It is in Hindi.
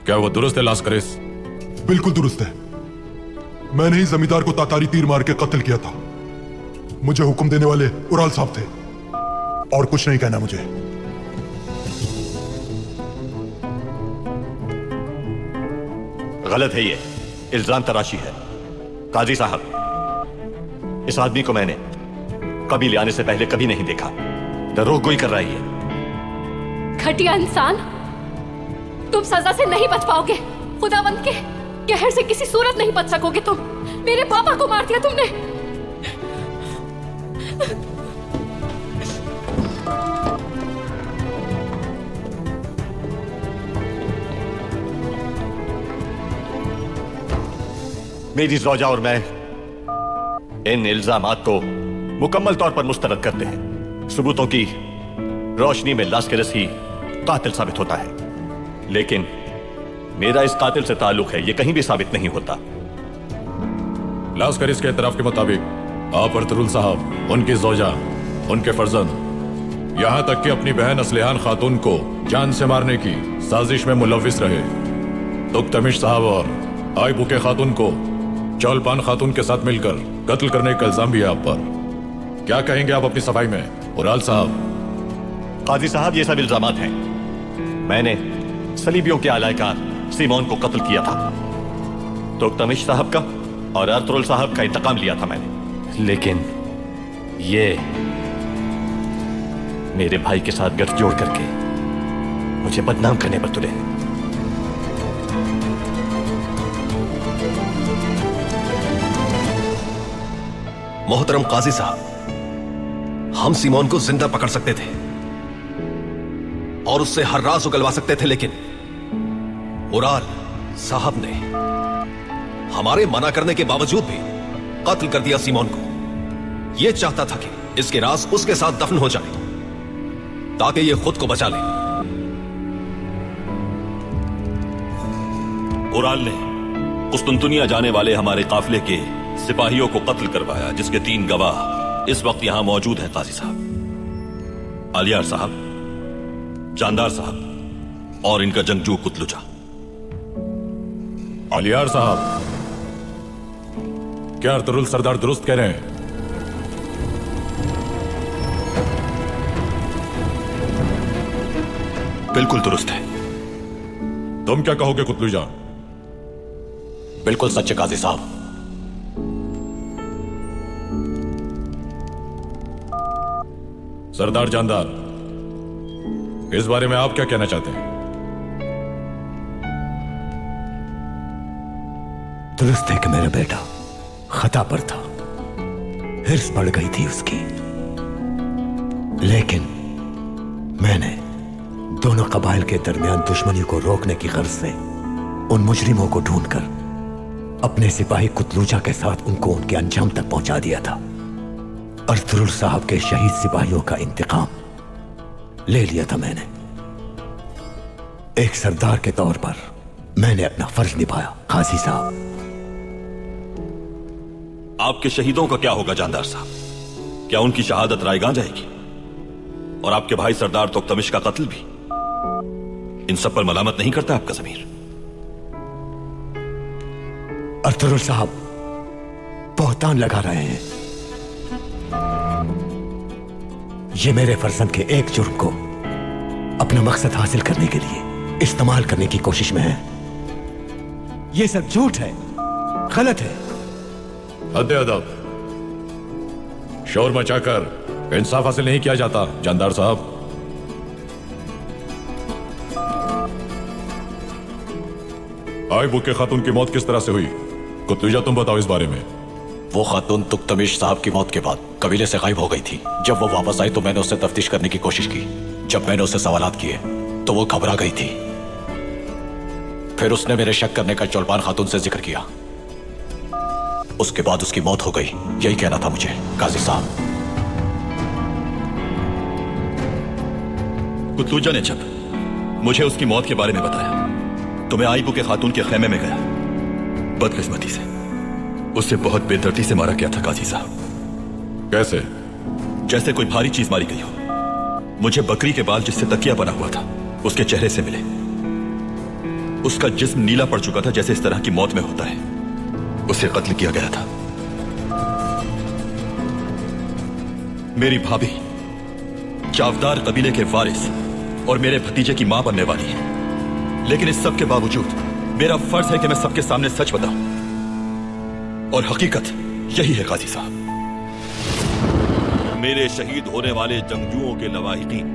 क्या वो दुरुस्त है लास्करिस? बिल्कुल दुरुस्त है। मैंने ही जमींदार को तातारी तीर मार के कत्ल किया था। मुझे हुक्म देने वाले उराल साहब थे, और कुछ नहीं कहना मुझे। गलत है, ये इल्जाम तराशी है। काजी साहब, इस आदमी को मैंने कभी ले आने से पहले कभी नहीं देखा। दरोगोई कर रही है। घटिया इंसान, तुम सजा से नहीं बच पाओगे। खुदावंद के कहर से किसी सूरत नहीं बच सकोगे तुम। मेरे पापा को मार दिया तुमने। मेरी ज़ौजा और मैं इन इल्जामात को मुकम्मल तौर पर मुस्तरद करते हैं। सबूतों की रोशनी में लास्करिस ही कातिल साबित होता है, लेकिन मेरा इस कातिल से ताल्लुक है, यह कहीं भी साबित नहीं होता। लास्करिस के इतराफ के मुताबिक आप अर्तुगरुल साहब, उनकी ज़ौजा, उनके फर्जंद, यहां तक कि अपनी बहन असलिहान खातून को जान से मारने की साजिश में मुलव्विस रहे। तुक्तमिश साहब और आयबुके खातून को चौलपान खातून के साथ मिलकर कत्ल करने का इल्जाम भी है आप पर। क्या कहेंगे आप अपनी सफाई में उराल साहब? काजी साहब, ये सब इल्जामात हैं। मैंने सलीबियों के आलाकार सीमोन को कत्ल किया था। तुक्तमिश साहब का और अर्तुगरुल साहब का इंतकाम लिया था मैंने, लेकिन ये मेरे भाई के साथ गठजोड़ करके मुझे बदनाम करने पर तुले हैं। मोहतरम काजी साहब, हम सीमोन को जिंदा पकड़ सकते थे और उससे हर राज उगलवा सकते थे, लेकिन उराल साहब ने हमारे मना करने के बावजूद भी कत्ल कर दिया सीमोन को। यह चाहता था कि इसके राज उसके साथ दफन हो जाए ताकि यह खुद को बचा ले। उराल ने कुस्तुनतुनिया जाने वाले हमारे काफिले के सिपाहियों को कत्ल करवाया, जिसके 3 गवाह इस वक्त यहां मौजूद हैं। काजी साहब, आलियार साहब, जानदार साहब और इनका जंगजू कुतलुजा। आलियार साहब, क्या अर्तुगरुल सरदार दुरुस्त कह रहे हैं? बिल्कुल दुरुस्त है। तुम क्या कहोगे कुतलुजा? बिल्कुल सच है काजी साहब। सरदार जानदार, इस बारे में आप क्या कहना चाहते हैं? दुरुस्त है कि मेरा बेटा खता पर था, हिर्स बढ़ गई थी उसकी, लेकिन मैंने दोनों कबाइल के दरमियान दुश्मनी को रोकने की गर्ज से उन मुजरिमों को ढूंढकर अपने सिपाही कुतलुजा के साथ उनको उनके अंजाम तक पहुंचा दिया था। अर्तुगरुल साहब के शहीद सिपाहियों का इंतकाम ले लिया था मैंने। एक सरदार के तौर पर मैंने अपना फर्ज निभाया। काजी साहब, आपके शहीदों का क्या होगा जानदार साहब? क्या उनकी शहादत रायगां जाएगी? और आपके भाई सरदार तुक्तमिश का कत्ल भी? इन सब पर मलामत नहीं करता आपका ज़मीर? अर्तुगरुल साहब बहतान लगा रहे हैं। ये मेरे फर्जंद के एक जुर्म को अपना मकसद हासिल करने के लिए इस्तेमाल करने की कोशिश में है। ये सब झूठ है, गलत है। हद-ए-अदब, शोर मचाकर इंसाफ हासिल नहीं किया जाता जानदार साहब। आयबुके खातून की मौत किस तरह से हुई? कुतलुजा, तुम बताओ इस बारे में। वो खातून तुक्तमिश साहब की मौत के बाद कबीले से गायब हो गई थी। जब वो वापस आई तो मैंने उससे तफ्तीश करने की कोशिश की। जब मैंने उससे सवालात किए तो वो घबरा गई थी। फिर उसने मेरे शक करने का चौलपान खातून से जिक्र किया। उसके बाद उसकी मौत हो गई। यही कहना था मुझे काजी साहब। कुतलुजा ने जब मुझे उसकी मौत के बारे में बताया तो मैं आयबुके खातून के खेमे में गया। बदकिस्मती से उससे बहुत बेदर्दी से मारा गया था काजी साहब। कैसे? जैसे कोई भारी चीज मारी गई हो। मुझे बकरी के बाल जिससे तकिया बना हुआ था उसके चेहरे से मिले। उसका जिस्म नीला पड़ चुका था, जैसे इस तरह की मौत में होता है। उसे कत्ल किया गया था। मेरी भाभी चावदार कबीले के वारिस और मेरे भतीजे की मां बनने वाली है, लेकिन इस सब के बावजूद मेरा फर्ज है कि मैं सबके सामने सच बताऊं, और हकीकत यही है काजी साहब। मेरे शहीद होने वाले जंगजुओं के लवाहिकीन